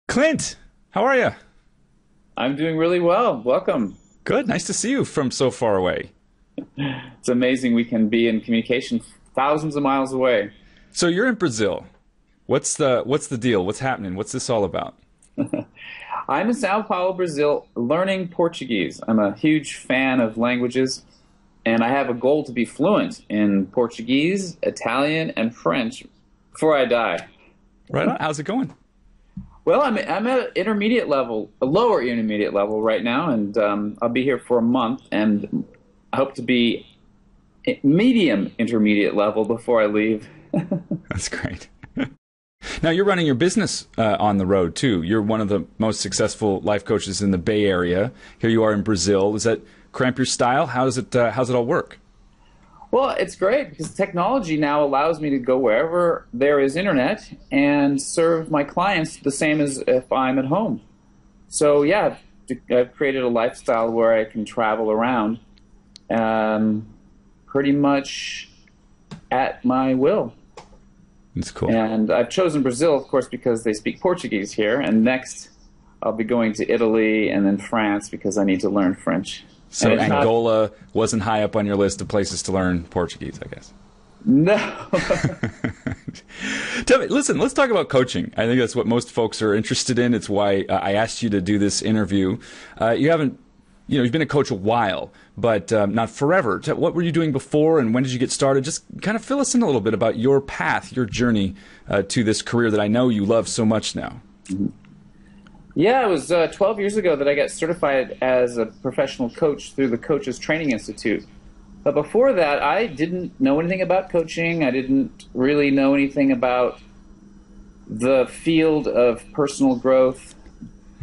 Clint, how are you? I'm doing really well. Welcome. Good. Nice to see you from so far away. It's amazing we can be in communication thousands of miles away. So you're in Brazil. What's the deal? What's happening? What's this all about? I'm in Sao Paulo, Brazil, learning Portuguese. I'm a huge fan of languages, and I have a goal to be fluent in Portuguese, Italian, and French before I die. Right on. How's it going? Well, I'm at intermediate level, a lower intermediate level right now, and I'll be here for a month, and I hope to be medium intermediate level before I leave. That's great. Now you're running your business on the road too. You're one of the most successful life coaches in the Bay Area. Here you are in Brazil. Does that cramp your style? How's it all work? Well, it's great because technology now allows me to go wherever there is internet and serve my clients the same as if I'm at home. So yeah, I've created a lifestyle where I can travel around pretty much at my will. That's cool. And I've chosen Brazil, of course, because they speak Portuguese here. And next, I'll be going to Italy and then France because I need to learn French. So Angola wasn't high up on your list of places to learn Portuguese, I guess. No. Tell me, listen, let's talk about coaching. I think that's what most folks are interested in. It's why I asked you to do this interview. You've been a coach a while, but not forever. What were you doing before, and when did you get started? Just kind of fill us in a little bit about your path, your journey to this career that I know you love so much now. Yeah, it was 12 years ago that I got certified as a professional coach through the Coaches Training Institute. But before that, I didn't know anything about coaching. I didn't really know anything about the field of personal growth.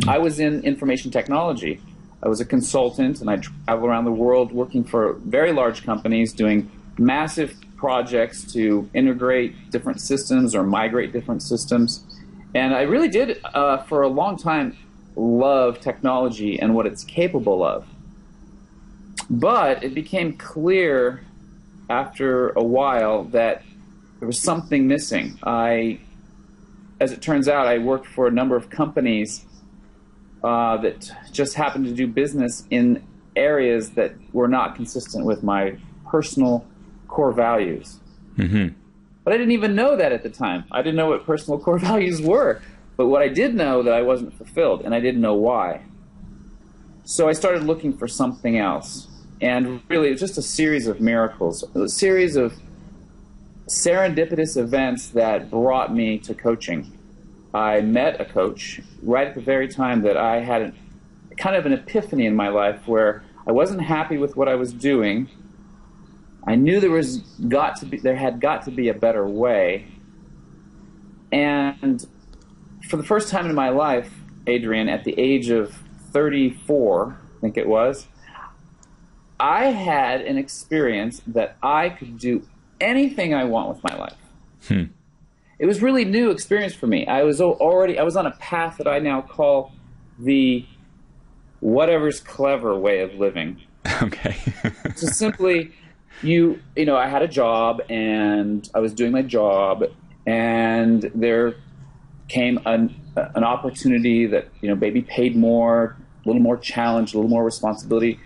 I was in information technology. I was a consultant, and I traveled around the world working for very large companies, doing massive projects to integrate different systems or migrate different systems. And I really did, for a long time, love technology and what it's capable of. But it became clear after a while that there was something missing. As it turns out, I worked for a number of companies that just happened to do business in areas that were not consistent with my personal core values. Mm-hmm. But I didn't even know that at the time. I didn't know what personal core values were. But what I did know that I wasn't fulfilled, and I didn't know why. So I started looking for something else. And really, it was just a series of miracles, a series of serendipitous events that brought me to coaching. I met a coach right at the very time that I had kind of an epiphany in my life where I wasn't happy with what I was doing. I knew there had got to be a better way. And for the first time in my life, Adrian, at the age of 34, I think it was, I had an experience that I could do anything I want with my life. It was really new experience for me. I was on a path that I now call the whatever's clever way of living. Okay. So simply, I had a job and I was doing my job, and there came an opportunity that maybe paid more, a little more challenge, a little more responsibility.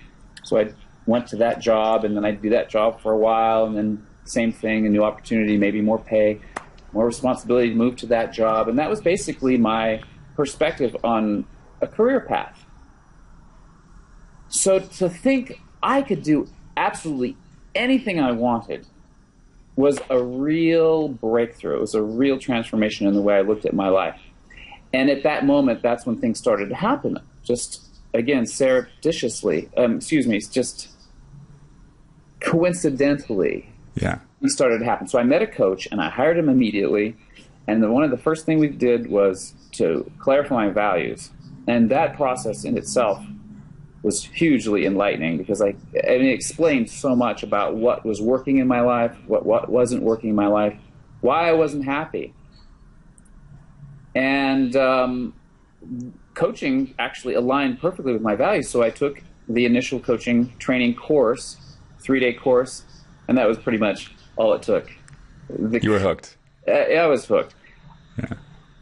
So I went to that job, and then I'd do that job for a while, and then same thing, a new opportunity, maybe more pay, more responsibility to move to that job. And that was basically my perspective on a career path. So to think I could do absolutely anything I wanted was a real breakthrough. It was a real transformation in the way I looked at my life. And at that moment, that's when things started to happen. Just, again, just coincidentally. Yeah. It started to happen. So I met a coach, and I hired him immediately. And one of the first things we did was to clarify my values. And that process in itself was hugely enlightening because it explained so much about what was working in my life, what wasn't working in my life, why I wasn't happy. And coaching actually aligned perfectly with my values. So I took the initial coaching training course, 3-day course, and that was pretty much all it took. You were hooked. I was hooked. Yeah.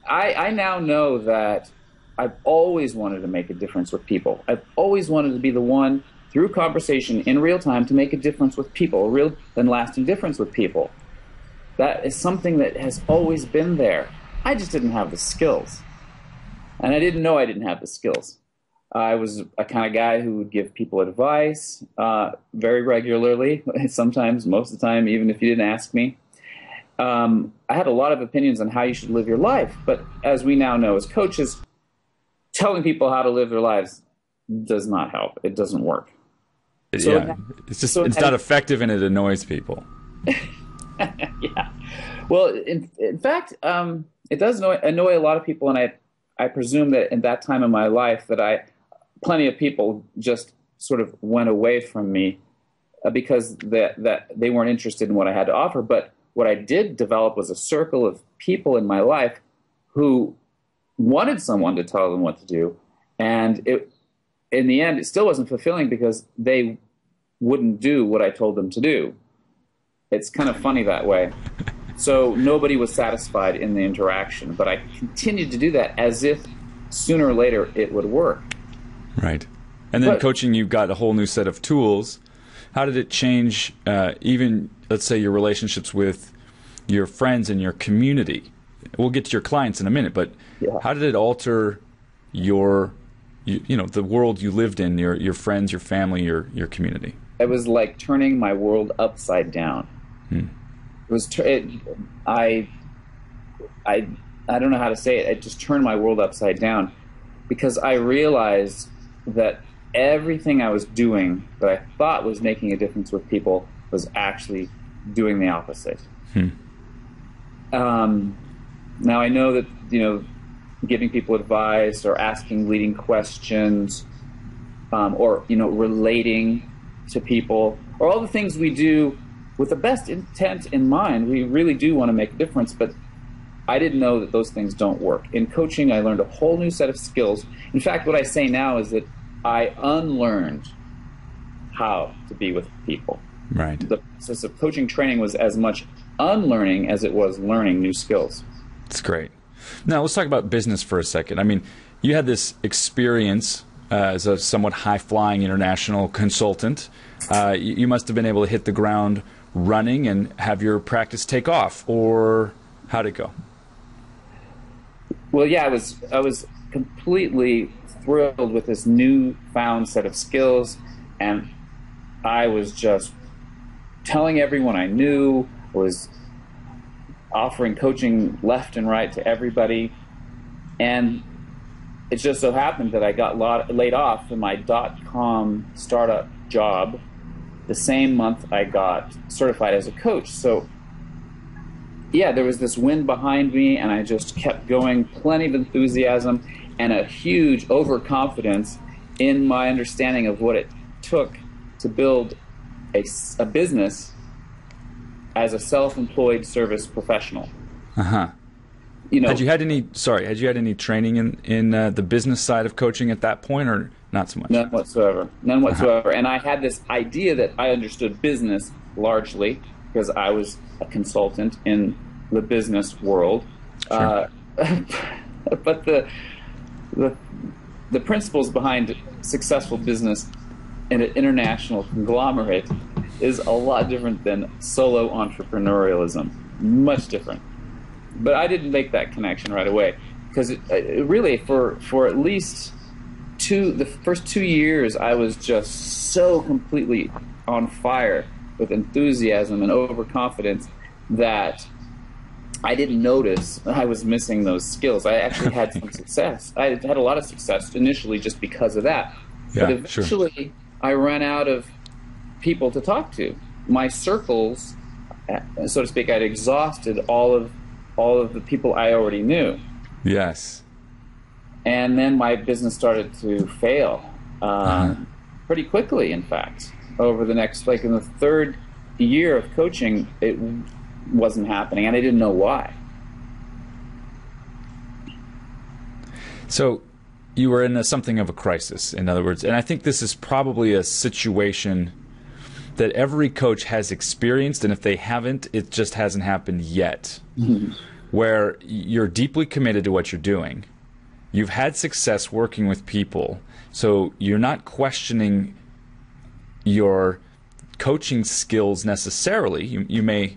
I now know that I've always wanted to make a difference with people. I've always wanted to be the one, through conversation in real time, to make a difference with people, a real and lasting difference with people. That is something that has always been there. I just didn't have the skills. And I didn't know I didn't have the skills. I was a kind of guy who would give people advice very regularly, sometimes, most of the time, even if you didn't ask me. I had a lot of opinions on how you should live your life. But as we now know as coaches, telling people how to live their lives does not help. It doesn't work. It's not effective, and it annoys people. Yeah. Well, in fact, it does annoy a lot of people, and I presume that in that time in my life that plenty of people just sort of went away from me because that they weren't interested in what I had to offer. But what I did develop was a circle of people in my life who wanted someone to tell them what to do, and in the end, it still wasn't fulfilling because they wouldn't do what I told them to do. It's kind of funny that way. So nobody was satisfied in the interaction, but I continued to do that as if sooner or later it would work. Right. And then coaching, you got a whole new set of tools. How did it change even, let's say, your relationships with your friends and your community? We'll get to your clients in a minute, but how did it alter the world you lived in, your friends, your family, your community? It was like turning my world upside down. It was I don't know how to say it. It just turned my world upside down because I realized that everything I was doing that I thought was making a difference with people was actually doing the opposite. Now I know that giving people advice or asking leading questions, or relating to people, or all the things we do with the best intent in mind, we really do want to make a difference, but I didn't know that those things don't work. In coaching, I learned a whole new set of skills. In fact, what I say now is that I unlearned how to be with people. Right. The process of coaching training was as much unlearning as it was learning new skills. That's great. Now, let's talk about business for a second. I mean, you had this experience as a somewhat high-flying international consultant. You must have been able to hit the ground running and have your practice take off, or how'd it go? Well, yeah, I was completely thrilled with this newfound set of skills, and I was just telling everyone I knew, was offering coaching left and right to everybody, and it just so happened that I got laid off in my .com startup job the same month I got certified as a coach. So yeah, there was this wind behind me, and I just kept going, plenty of enthusiasm and a huge overconfidence in my understanding of what it took to build a business as a self-employed service professional. Had you had any training in the business side of coaching at that point, or not so much? None whatsoever. And I had this idea that I understood business largely because I was a consultant in the business world. Sure. But the principles behind successful business in an international conglomerate is a lot different than solo entrepreneurialism. Much different. But I didn't make that connection right away because it really, for at least the first 2 years, I was just so completely on fire with enthusiasm and overconfidence that I didn't notice I was missing those skills. I actually had some success. I had a lot of success initially just because of that. Yeah, but eventually, I ran out of people to talk to. My circles, so to speak, I'd exhausted all of the people I already knew. Yes. And then my business started to fail pretty quickly, in fact. Over the next, in the third year of coaching, it wasn't happening, and I didn't know why. So you were in something of a crisis, in other words, and I think this is probably a situation that every coach has experienced, and if they haven't, it just hasn't happened yet, where you're deeply committed to what you're doing, You've had success working with people, so you're not questioning your coaching skills necessarily. You may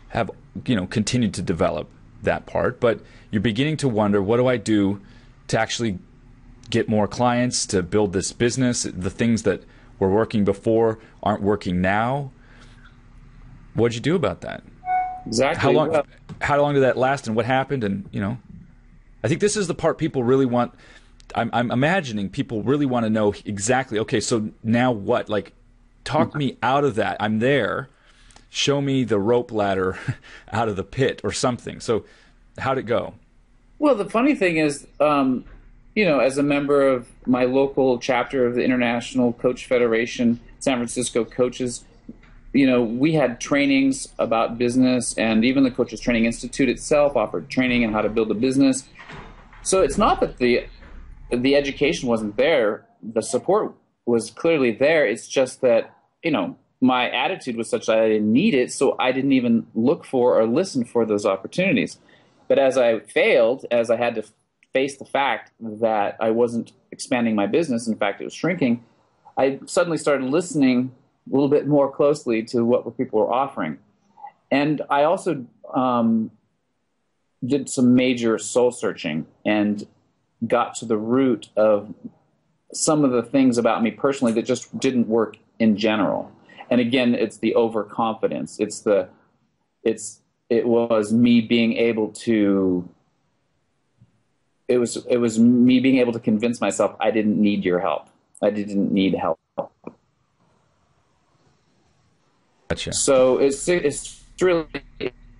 have, continued to develop that part, but you're beginning to wonder, what do I do to actually get more clients, to build this business? The things that were working before aren't working now. What'd you do about that? Exactly. How long did that last, and what happened? And I think this is the part people really want. I'm imagining people really want to know exactly. Okay, so now what? Like, talk me out of that. I'm there. Show me the rope ladder out of the pit or something. So, how'd it go? Well, the funny thing is, as a member of my local chapter of the International Coach Federation, San Francisco coaches, we had trainings about business, and even the Coaches Training Institute itself offered training on how to build a business. So it's not that the education wasn't there. The support was clearly there. It's just that, my attitude was such that I didn't need it, so I didn't even look for or listen for those opportunities. But as I failed, as I had to face the fact that I wasn't expanding my business, in fact, it was shrinking, I suddenly started listening a little bit more closely to what people were offering. And I also did some major soul searching and got to the root of some of the things about me personally that just didn't work in general. And again, it's the overconfidence. It was me being able to convince myself I didn't need your help. I didn't need help. Gotcha. So it's really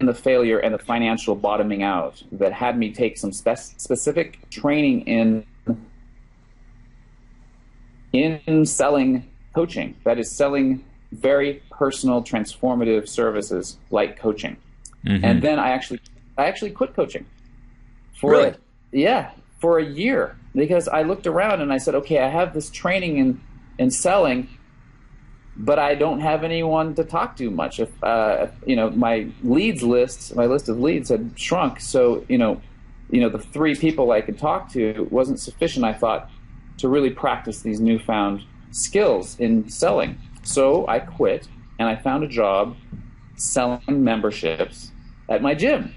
in the failure and the financial bottoming out that had me take some specific training in selling coaching. That is, selling very personal, transformative services like coaching. Mm-hmm. And then I actually quit coaching for a year, because I looked around and I said, okay, I have this training in selling, but I don't have anyone to talk to much. If my list of leads had shrunk, so the 3 people I could talk to wasn't sufficient, I thought, to really practice these newfound skills in selling. So I quit and I found a job selling memberships at my gym.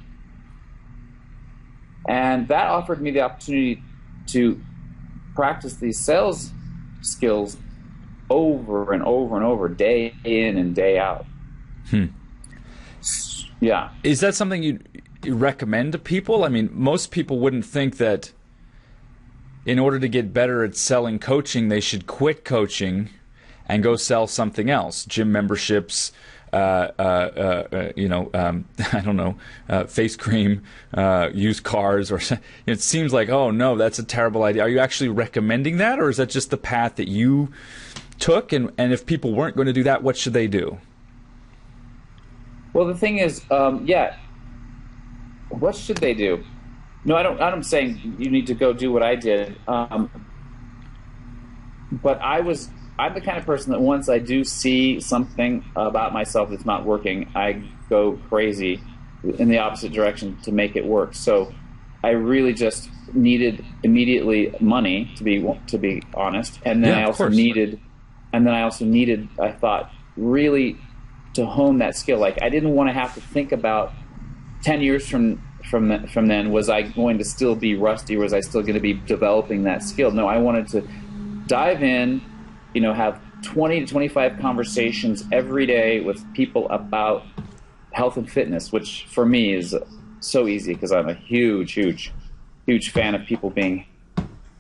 And that offered me the opportunity to practice these sales skills over and over and over, day in and day out. Yeah. Is that something you recommend to people? I mean, most people wouldn't think that in order to get better at selling coaching, they should quit coaching and go sell something else. Gym memberships, I don't know, face cream, used cars, or it seems like, oh no, that's a terrible idea. Are you actually recommending that, or is that just the path that you took? And if people weren't going to do that, what should they do? Well, the thing is, what should they do? No, I'm saying you need to go do what I did. But I'm the kind of person that once I do see something about myself that's not working, I go crazy in the opposite direction to make it work. So I really just needed immediately money, to be honest, and then I also needed, I thought, really to hone that skill. Like, I didn't want to have to think about 10 years from then, was I going to still be rusty, or was I still going to be developing that skill? No, I wanted to dive in, have 20 to 25 conversations every day with people about health and fitness, which for me is so easy because I'm a huge fan of people being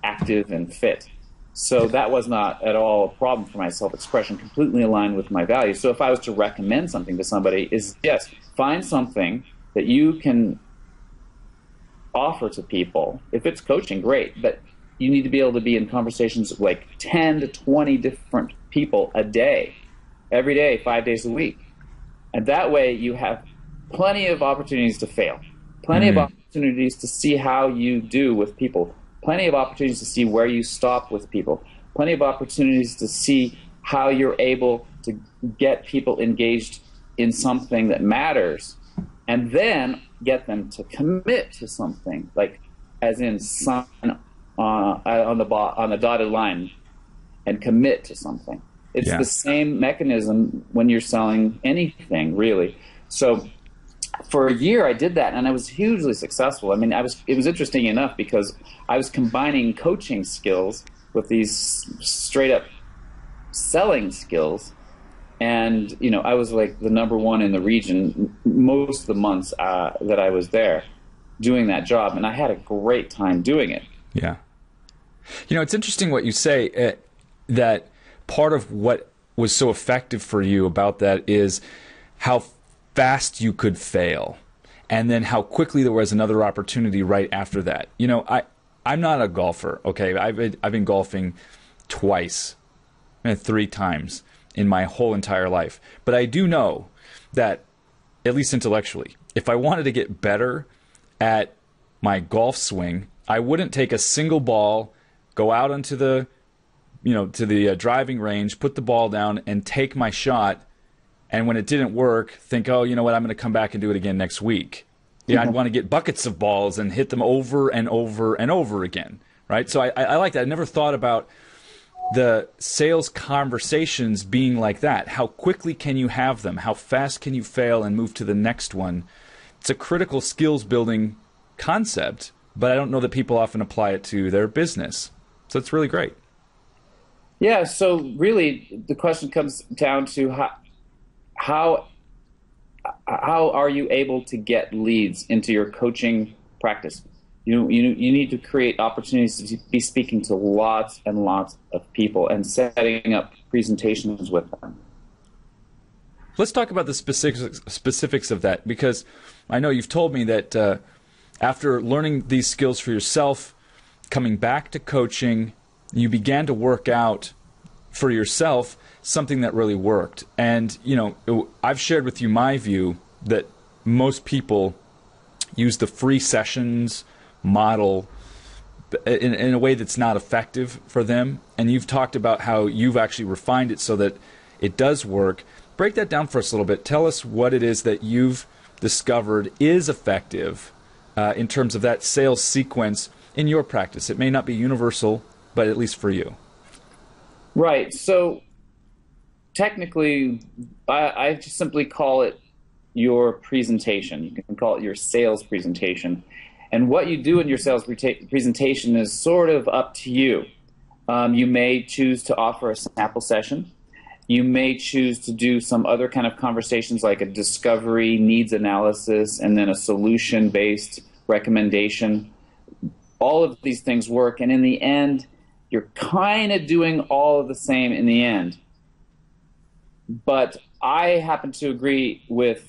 active and fit. So that was not at all a problem for my self-expression, completely aligned with my values. So if I was to recommend something to somebody, is yes, find something that you can offer to people. If it's coaching, great, but you need to be able to be in conversations with like 10 to 20 different people a day, every day, 5 days a week. And that way you have plenty of opportunities to fail, plenty of opportunities to see how you do with people, plenty of opportunities to see where you stop with people, plenty of opportunities to see how you're able to get people engaged in something that matters, and then get them to commit to something, like as in sign on the dotted line and commit to something. It's Yeah. the same mechanism when you're selling anything, really. So for a year I did that, and I was hugely successful. I mean, it was interesting enough because I was combining coaching skills with these straight up selling skills. And, I was like the number one in the region most of the months that I was there doing that job. And I had a great time doing it. Yeah. It's interesting what you say, that part of what was so effective for you about that is how fast you could fail, and then how quickly there was another opportunity right after that. I'm not a golfer, okay? I've been golfing twice, 3 times in my whole entire life. But I do know that, at least intellectually, if I wanted to get better at my golf swing, I wouldn't take a single ball, go out onto the, to the driving range, put the ball down, and take my shot. And when it didn't work, think, oh, you know what, I'm going to come back and do it again next week. Yeah, I'd want to get buckets of balls and hit them over and over and over again, right? So I like that. I never thought about the sales conversations being like that. How quickly can you have them? How fast can you fail and move to the next one? It's a critical skills building concept, but I don't know that people often apply it to their business. So it's really great. Yeah, so really the question comes down to how are you able to get leads into your coaching practice? You need to create opportunities to be speaking to lots and lots of people and setting up presentations with them. Let's talk about the specifics of that, because I know you've told me that after learning these skills for yourself, coming back to coaching, you began to work out for yourself something that really worked. And, I've shared with you my view that most people use the free sessions model in a way that's not effective for them. And you've talked about how you've actually refined it so that it does work. Break that down for us a little bit. Tell us what it is that you've discovered is effective in terms of that sales sequence in your practice. It may not be universal, but at least for you. Right. So technically, I just simply call it your presentation. You can call it your sales presentation. And what you do in your sales presentation is sort of up to you. You may choose to offer a sample session. You may choose to do some other kind of conversations like a discovery, needs analysis, and then a solution-based recommendation. All of these things work, and in the end, you're kind of doing all of the same in the end. But I happen to agree with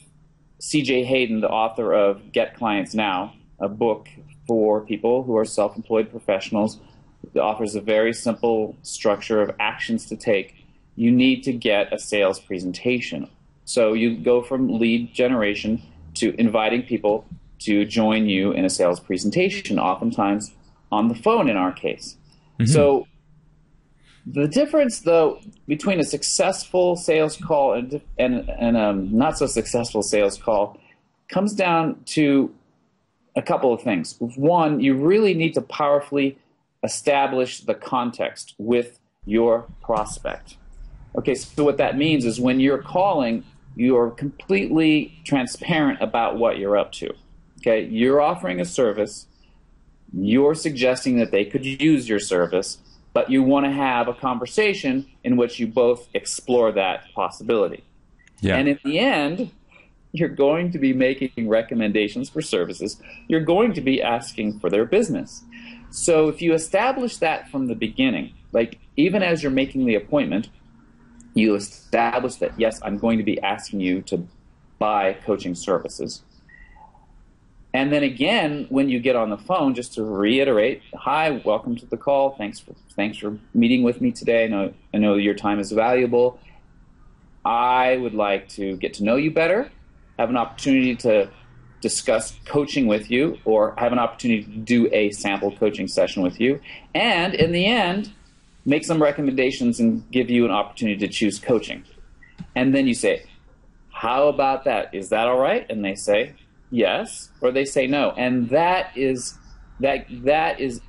C.J. Hayden, the author of Get Clients Now, a book for people who are self-employed professionals. It offers a very simple structure of actions to take. You need to get a sales presentation. So you go from lead generation to inviting people to join you in a sales presentation, oftentimes on the phone in our case. Mm-hmm. So the difference, though, between a successful sales call and a not so successful sales call comes down to a couple of things. One, you really need to powerfully establish the context with your prospect. Okay, so what that means is when you're calling, you're completely transparent about what you're up to. Okay, you're offering a service, you're suggesting that they could use your service, but you want to have a conversation in which you both explore that possibility. Yeah. And in the end, you're going to be making recommendations for services. You're going to be asking for their business. So if you establish that from the beginning, like even as you're making the appointment, you establish that, yes, I'm going to be asking you to buy coaching services. And then again, when you get on the phone, just to reiterate, hi, welcome to the call. Thanks for meeting with me today. I know your time is valuable. I would like to get to know you better, have an opportunity to discuss coaching with you, or have an opportunity to do a sample coaching session with you. And in the end, make some recommendations and give you an opportunity to choose coaching. And then you say, how about that? Is that all right? And they say yes, or they say no. And that is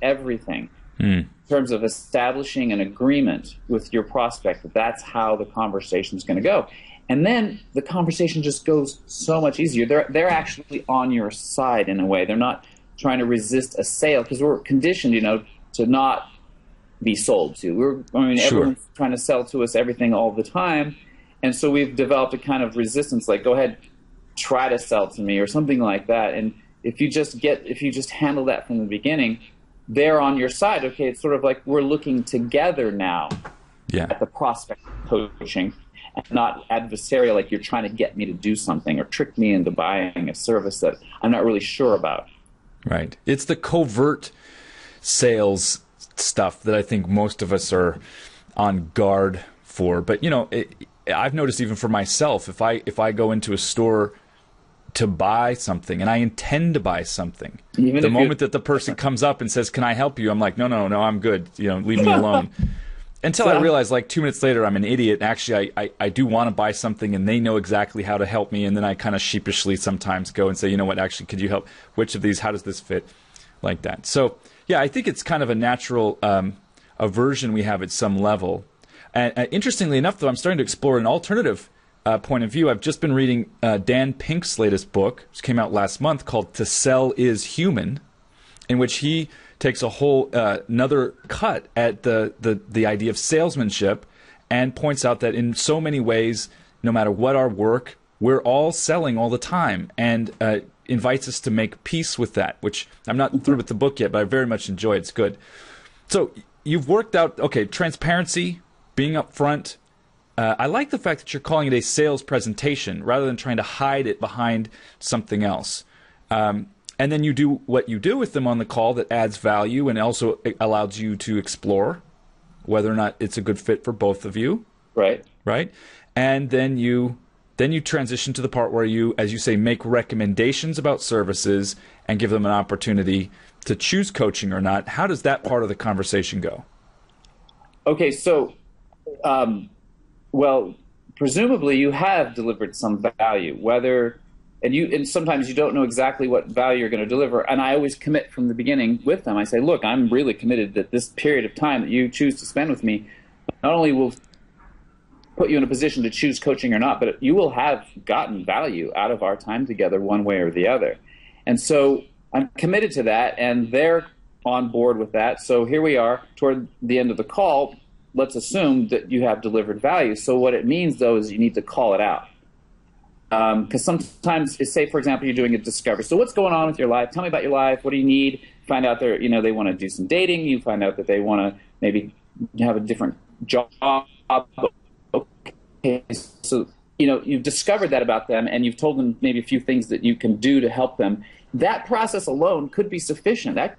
everything. in terms of establishing an agreement with your prospect that that's how the conversation is going to go. And then the conversation just goes so much easier. They're actually on your side in a way. They're not trying to resist a sale, because we're conditioned, to not be sold to. Everyone's trying to sell to us everything all the time. And so we've developed a kind of resistance, like, go ahead, try to sell to me or something like that. And if you just handle that from the beginning, they're on your side. Okay, it's sort of like we're looking together now at the prospect coaching, and not adversarial, like you're trying to get me to do something or trick me into buying a service that I'm not really sure about. Right. It's the covert sales stuff that I think most of us are on guard for. But, I've noticed even for myself, if I go into a store to buy something and I intend to buy something, the moment that the person comes up and says, "Can I help you?" I'm like, no, I'm good. Leave me alone. Until I realize, like 2 minutes later, I'm an idiot. Actually, I do want to buy something, and they know exactly how to help me. And then I kind of sheepishly sometimes go and say, "You know what? Actually, could you help? Which of these? How does this fit?" Like that. So, yeah, I think it's kind of a natural aversion we have at some level. And interestingly enough, though, I'm starting to explore an alternative point of view. I've just been reading Dan Pink's latest book, which came out last month, called "To Sell Is Human," in which he takes a whole another cut at the idea of salesmanship, and points out that in so many ways, no matter what our work, we're all selling all the time, and invites us to make peace with that, which I'm not through with the book yet, but I very much enjoy. It's good. So you've worked out, transparency, being upfront. I like the fact that you're calling it a sales presentation rather than trying to hide it behind something else. And then you do what you do with them on the call that adds value and also allows you to explore whether or not it's a good fit for both of you. Right. Right. And then you transition to the part where you, as you say, make recommendations about services and give them an opportunity to choose coaching or not. How does that part of the conversation go? Okay, so, presumably you have delivered some value, and sometimes you don't know exactly what value you're going to deliver. And I always commit from the beginning with them. I say, look, I'm really committed that this period of time that you choose to spend with me not only will put you in a position to choose coaching or not, but you will have gotten value out of our time together one way or the other. And so I'm committed to that, and they're on board with that. So here we are toward the end of the call. Let's assume that you have delivered value. So what it means, though, is you need to call it out. Because sometimes, say, for example, you're doing a discovery. So what's going on with your life? Tell me about your life. What do you need? Find out they want to do some dating. You find out that they want to maybe have a different job. Okay, so you've discovered that about them, and you've told them maybe a few things that you can do to help them. That process alone could be sufficient. That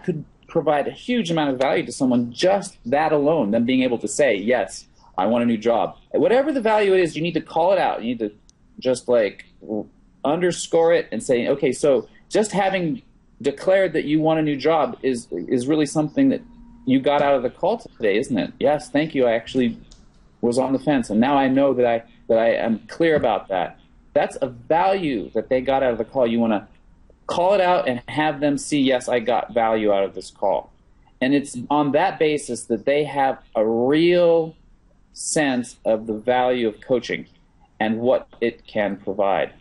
could provide a huge amount of value to someone. Just that alone, them being able to say, yes, I want a new job. Whatever the value is, you need to call it out. You need to just underscore it and say, okay, so just having declared that you want a new job is really something that you got out of the call today, isn't it? Yes, thank you. I actually was on the fence, and now I know that I am clear about that. That's a value that they got out of the call. You want to call it out and have them see, yes, I got value out of this call. And it's on that basis that they have a real sense of the value of coaching and what it can provide.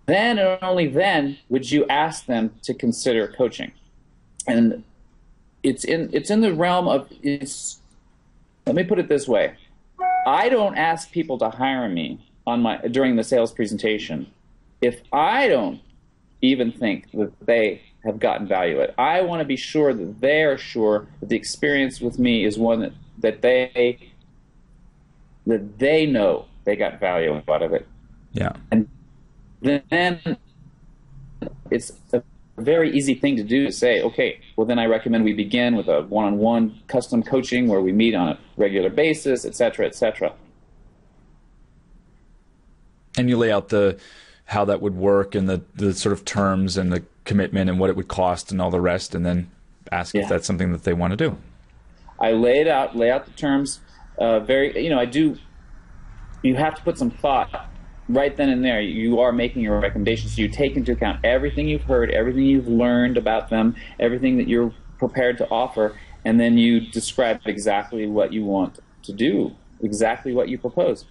Then and only then would you ask them to consider coaching. And it's in the realm of, let me put it this way. I don't ask people to hire me during the sales presentation if I don't even think that they have gotten value at it. I want to be sure that they are sure that the experience with me is one that they know they got value out of it. Yeah. And then it's a very easy thing to do to say, okay, well then I recommend we begin with a one-on-one custom coaching where we meet on a regular basis, et cetera, et cetera. And you lay out how that would work and the sort of terms and the commitment and what it would cost and all the rest, and then ask if that's something that they want to do. I lay out the terms. You have to put some thought right then and there. You are making your recommendations. So you take into account everything you've heard, everything you've learned about them, everything that you're prepared to offer, and then you describe exactly what you want to do, exactly what you propose.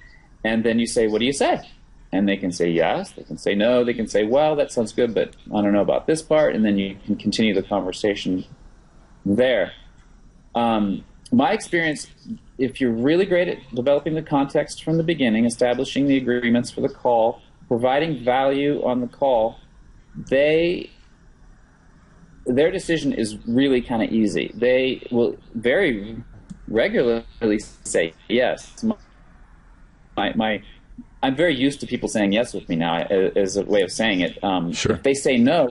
And then you say, what do you say? And they can say yes, they can say no, they can say, well, that sounds good, but I don't know about this part, and then you can continue the conversation there. My experience, if you're really great at developing the context from the beginning, establishing the agreements for the call, providing value on the call, their decision is really kind of easy. They will very regularly say yes. I'm very used to people saying yes with me now as a way of saying it. Sure. If they say no,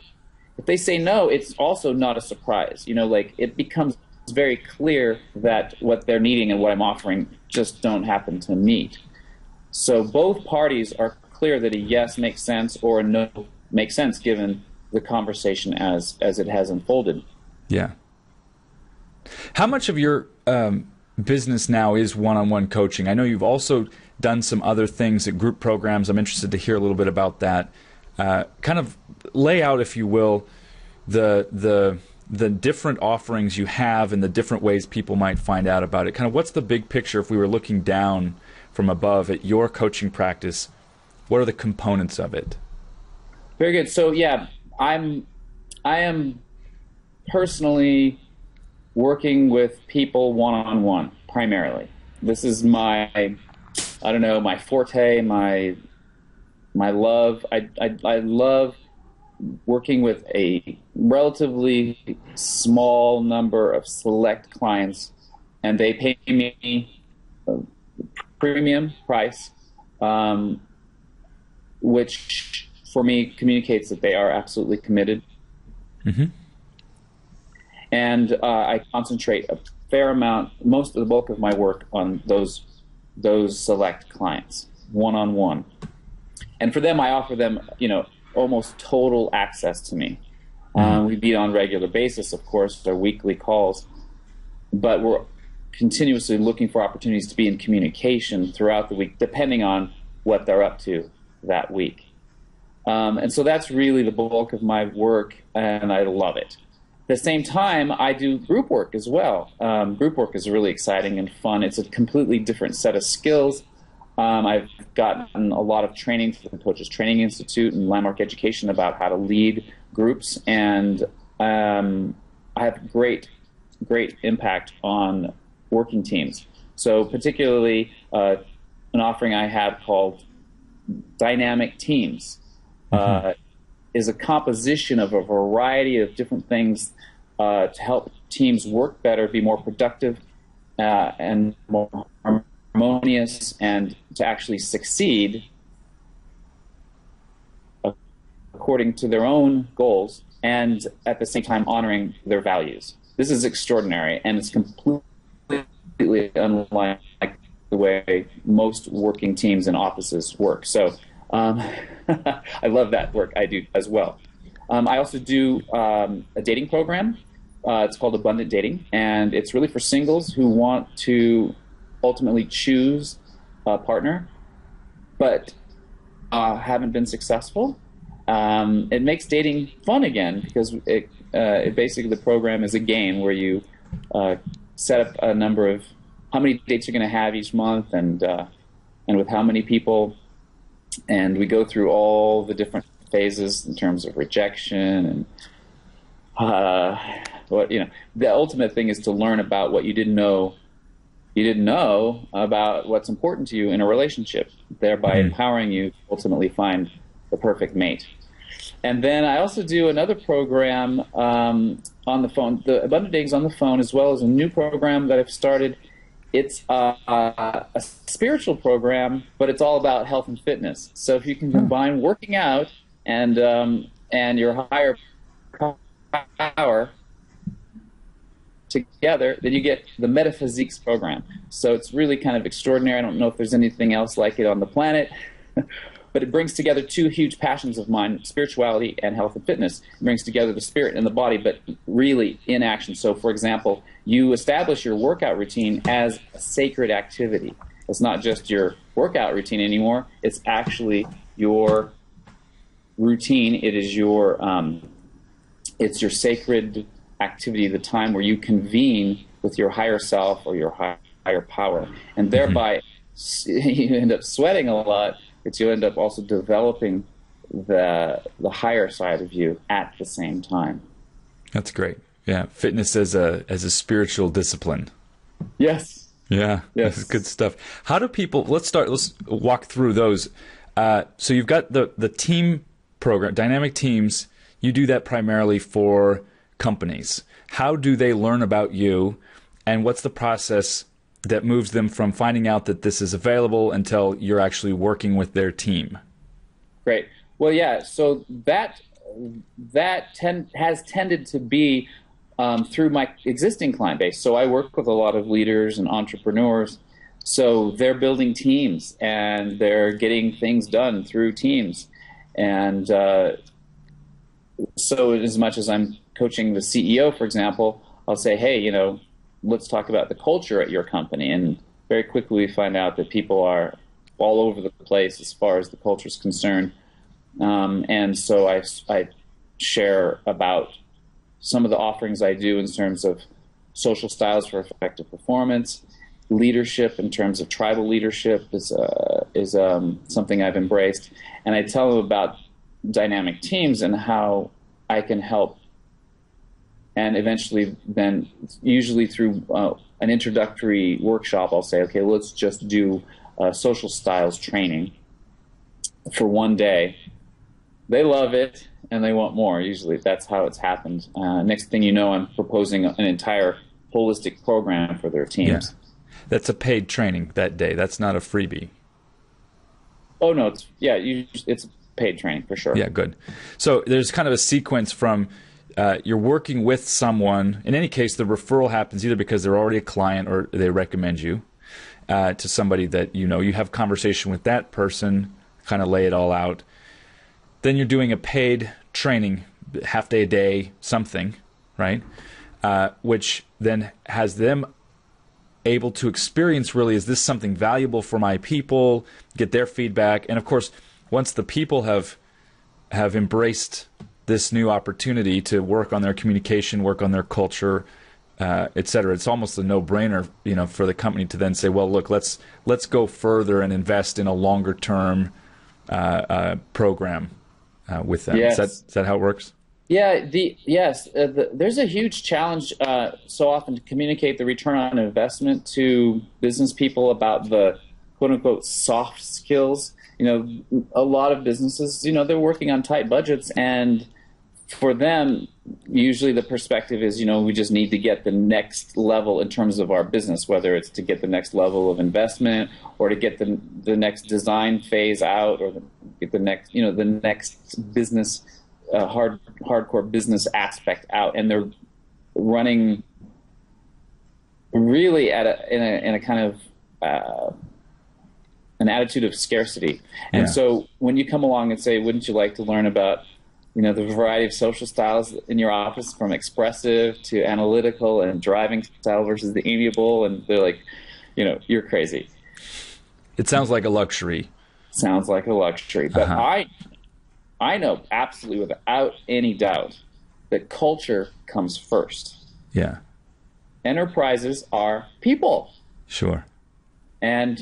it's also not a surprise. Like it becomes very clear that what they're needing and what I'm offering just don't happen to meet. So both parties are clear that a yes makes sense or a no makes sense given the conversation as it has unfolded. Yeah. How much of your business now is one-on-one coaching? I know you've also done some other things at group programs. I'm interested to hear a little bit about that. Kind of lay out, if you will, the different offerings you have and the different ways people might find out about it. Kind of what's the big picture if we were looking down from above at your coaching practice? What are the components of it? Very good. So yeah, I am personally working with people one-on-one primarily. This is my forte, my love. I love working with a relatively small number of select clients, and they pay me a premium price, which for me communicates that they are absolutely committed. Mm-hmm. And I concentrate a fair amount, most of the bulk of my work on those select clients, one-on-one. And for them, I offer them, almost total access to me. We meet on a regular basis, of course, they're weekly calls, but we're continuously looking for opportunities to be in communication throughout the week, depending on what they're up to that week. And so that's really the bulk of my work, and I love it. At the same time, I do group work as well. Group work is really exciting and fun. It's a completely different set of skills. I've gotten a lot of training from the Coaches Training Institute and Landmark Education about how to lead groups, and I have great impact on working teams. So particularly an offering I have called Dynamic Teams is a composition of a variety of different things to help teams work better, be more productive, and more harmonious, and to actually succeed according to their own goals, and at the same time honoring their values. This is extraordinary, and it's completely unlike the way most working teams and offices work. So I love that work. I do as well. I also do a dating program. It's called Abundant Dating, and it's really for singles who want to ultimately choose a partner, but haven't been successful. It makes dating fun again because it basically, the program is a game where you set up a number of how many dates you're going to have each month, and with how many people, and we go through all the different phases in terms of rejection and the ultimate thing is to learn about what you didn't know about what's important to you in a relationship, thereby empowering you to ultimately find the perfect mate. And then I also do another program on the phone, the Abundant Dating's on the phone, as well as a new program that I've started. It's a spiritual program, but it's all about health and fitness. So if you can combine working out and your higher power together, then you get the Metaphysiques program. So it's really kind of extraordinary. I don't know if there's anything else like it on the planet, but it brings together two huge passions of mine, spirituality and health and fitness. It brings together the spirit and the body, but really in action. So, for example, you establish your workout routine as a sacred activity. It's not just your workout routine anymore. It's actually your routine. It is your it's your sacred activity, the time where you convene with your higher self or your higher power, and thereby you end up sweating a lot, but you end up also developing the higher side of you at the same time. That's great. Yeah, fitness as a spiritual discipline. Yes. Yeah, yes. That's good stuff. How do people? Let's walk through those. So you've got the team program, dynamic teams. You do that primarily for companies. How do they learn about you, and what's the process that moves them from finding out that this is available until you're actually working with their team? Great. Well, yeah. So that has tended to be through my existing client base. So I work with a lot of leaders and entrepreneurs. So they're building teams and they're getting things done through teams. And so as much as I'm coaching the CEO, for example, I'll say, hey, let's talk about the culture at your company. And very quickly we find out that people are all over the place as far as the culture is concerned. And so I share about some of the offerings I do in terms of social styles for effective performance. Leadership in terms of tribal leadership is something I've embraced. And I tell them about dynamic teams and how I can help. And eventually then, usually through an introductory workshop, I'll say, okay, let's just do social styles training for one day. They love it, and they want more. Usually that's how it's happened. Next thing you know, I'm proposing an entire holistic program for their teams. Yeah. That's a paid training that day. That's not a freebie. Oh, no. It's paid training for sure. Yeah, good. So there's kind of a sequence from you're working with someone. In any case, the referral happens either because they're already a client or they recommend you to somebody that you know. You have conversation with that person, kind of lay it all out. Then you're doing a paid training, half day a day, something, right? Which then has them able to experience really, is this something valuable for my people, get their feedback. And of course, once the people have embraced this new opportunity to work on their communication, work on their culture, et cetera, it's almost a no-brainer, for the company to then say, well, look, let's go further and invest in a longer-term program with them. Yes. Is that how it works? Yeah. There's a huge challenge so often to communicate the return on investment to business people about the quote-unquote soft skills. A lot of businesses, they're working on tight budgets, and for them, usually the perspective is, we just need to get the next level in terms of our business, whether it's to get the next level of investment or to get the next design phase out, or get the next, the next business, hardcore business aspect out. And they're running really in a kind of an attitude of scarcity. And so when you come along and say, wouldn't you like to learn about the variety of social styles in your office, from expressive to analytical and driving style versus the amiable, and they're like, you're crazy. It sounds like a luxury. Sounds like a luxury. But I know absolutely without any doubt that culture comes first. Yeah. Enterprises are people. Sure. And,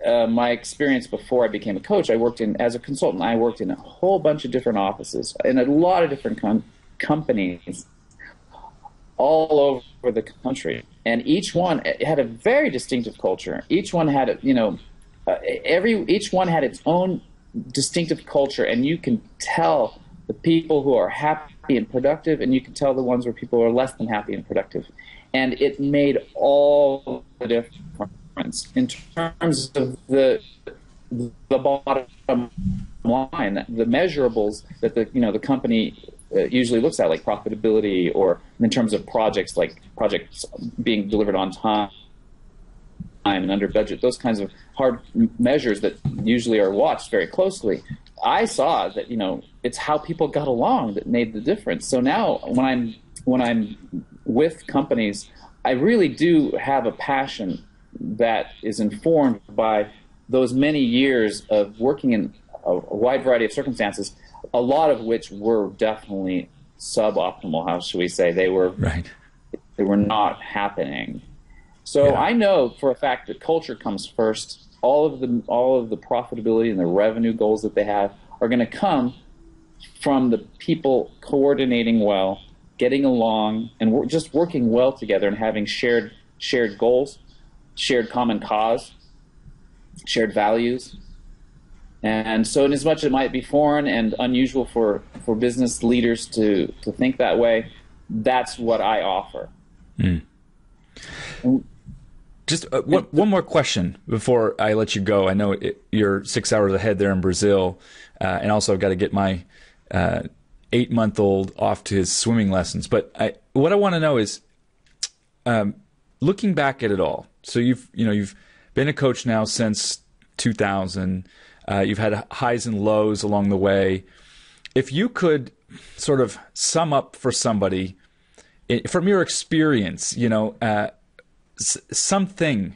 my experience before I became a coach, as a consultant, I worked in a whole bunch of different offices in a lot of different companies all over the country. And each one had a very distinctive culture. Each one had, each one had its own distinctive culture, and you can tell the people who are happy and productive, and you can tell the ones where people are less than happy and productive. And it made all the difference in terms of the bottom line, the measurables that the company usually looks at, like profitability, or in terms of projects, like projects being delivered on time and under budget, those kinds of hard measures that usually are watched very closely. I saw that it's how people got along that made the difference. So now when I'm with companies, I really do have a passion that is informed by those many years of working in a wide variety of circumstances, a lot of which were definitely suboptimal. How should we say? They were not happening. So I know for a fact that culture comes first. All of the profitability and the revenue goals that they have are going to come from the people coordinating well, getting along, and just working well together and having shared goals, shared common cause, shared values. And so in as much as it might be foreign and unusual for business leaders to think that way, that's what I offer. Mm. Just one more question before I let you go. I know you're 6 hours ahead there in Brazil, and also I've got to get my 8-month-old off to his swimming lessons. But what I want to know is, looking back at it all. So you've been a coach now since 2000. You've had highs and lows along the way. If you could sort of sum up for somebody from your experience, something,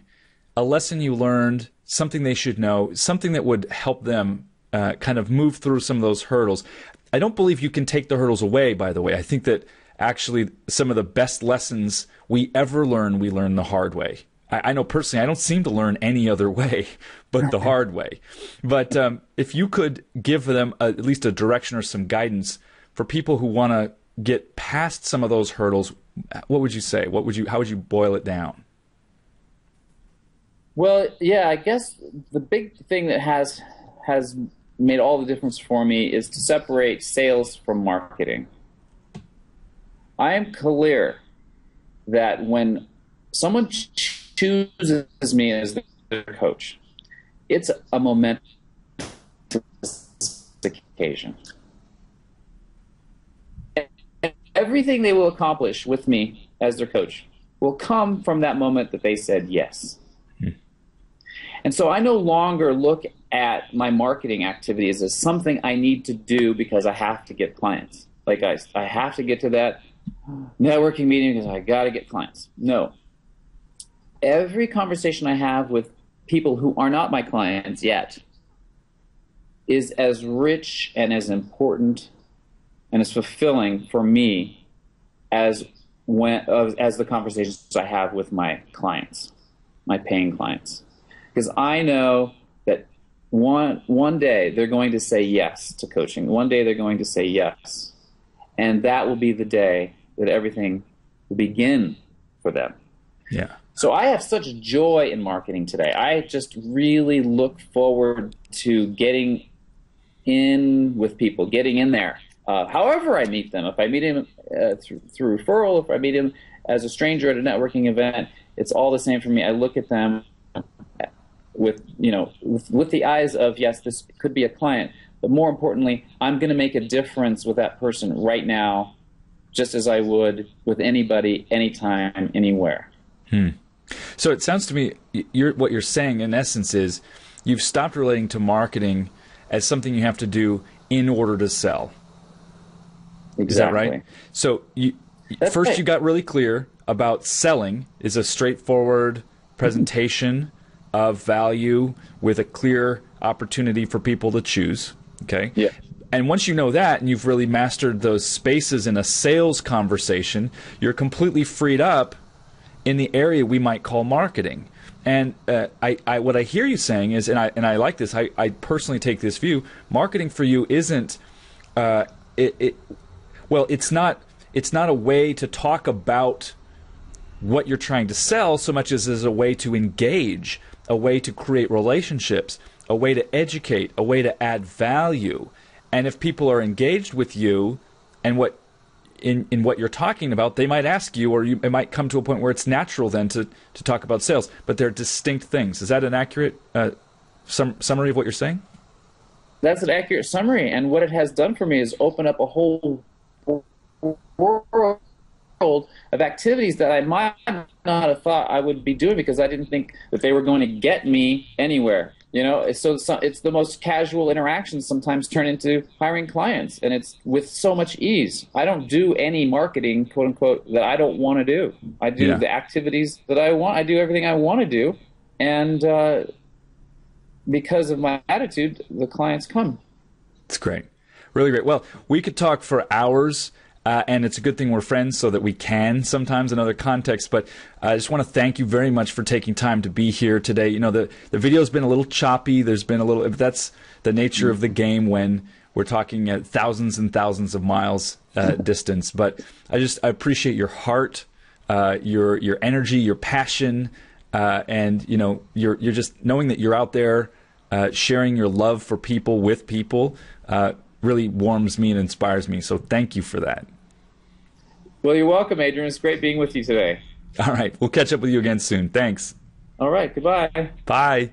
a lesson you learned, something they should know, something that would help them kind of move through some of those hurdles. I don't believe you can take the hurdles away, by the way. I think that actually some of the best lessons we ever learn, we learn the hard way. I know personally I don't seem to learn any other way but the hard way. But if you could give them at least a direction or some guidance for people who want to get past some of those hurdles, what would you say? How would you boil it down? Well, yeah, I guess the big thing that has made all the difference for me is to separate sales from marketing. I am clear that when someone chooses me as their coach, it's a momentous occasion. Everything they will accomplish with me as their coach will come from that moment that they said yes. And so I no longer look at my marketing activities as something I need to do because I have to get clients. Like I have to get to that networking meeting because I got to get clients. No. Every conversation I have with people who are not my clients yet is as rich and as important and as fulfilling for me as the conversations I have with my clients, my paying clients. Because I know that one day they're going to say yes to coaching. One day they're going to say yes. And that will be the day that everything will begin for them. Yeah. So I have such joy in marketing today. I just really look forward to getting in with people, getting in there. However I meet them. If I meet them through referral, if I meet them as a stranger at a networking event, it's all the same for me. I look at them with the eyes of, yes, this could be a client, but more importantly, I'm going to make a difference with that person right now, just as I would with anybody, anytime, anywhere. So it sounds to me, what you're saying in essence is you've stopped relating to marketing as something you have to do in order to sell. Exactly. Is that right? So first you got really clear about selling is a straightforward presentation of value with a clear opportunity for people to choose. Okay. Yeah. And once you know that and you've really mastered those spaces in a sales conversation, you're completely freed up in the area we might call marketing. And what I hear you saying is, and I like this, I personally take this view, marketing for you isn't, it's not a way to talk about what you're trying to sell so much as a way to engage, a way to create relationships, a way to educate, a way to add value. And if people are engaged with you and what you're talking about, they might ask you, or it might come to a point where it's natural then to talk about sales. But they're distinct things. Is that an accurate summary of what you're saying? That's an accurate summary. And what it has done for me is open up a whole world of activities that I might not have thought I would be doing because I didn't think that they were going to get me anywhere. So it's the most casual interactions sometimes turn into hiring clients, and it's with so much ease. I don't do any marketing, quote unquote, that I don't want to do. I do the activities that I want. I do everything I want to do, and because of my attitude, the clients come. It's great. Really great. Well, we could talk for hours. and it's a good thing we're friends so that we can sometimes in other contexts. But I just want to thank you very much for taking time to be here today. You know, the video's been a little choppy. There's been a little, that's the nature of the game when we're talking at thousands and thousands of miles distance. But I appreciate your heart, your energy, your passion, and you know, you're just knowing that you're out there sharing your love for people with people. Really warms me and inspires me. So thank you for that. Well, you're welcome, Adrian. It's great being with you today. All right. We'll catch up with you again soon. Thanks. All right. Goodbye. Bye.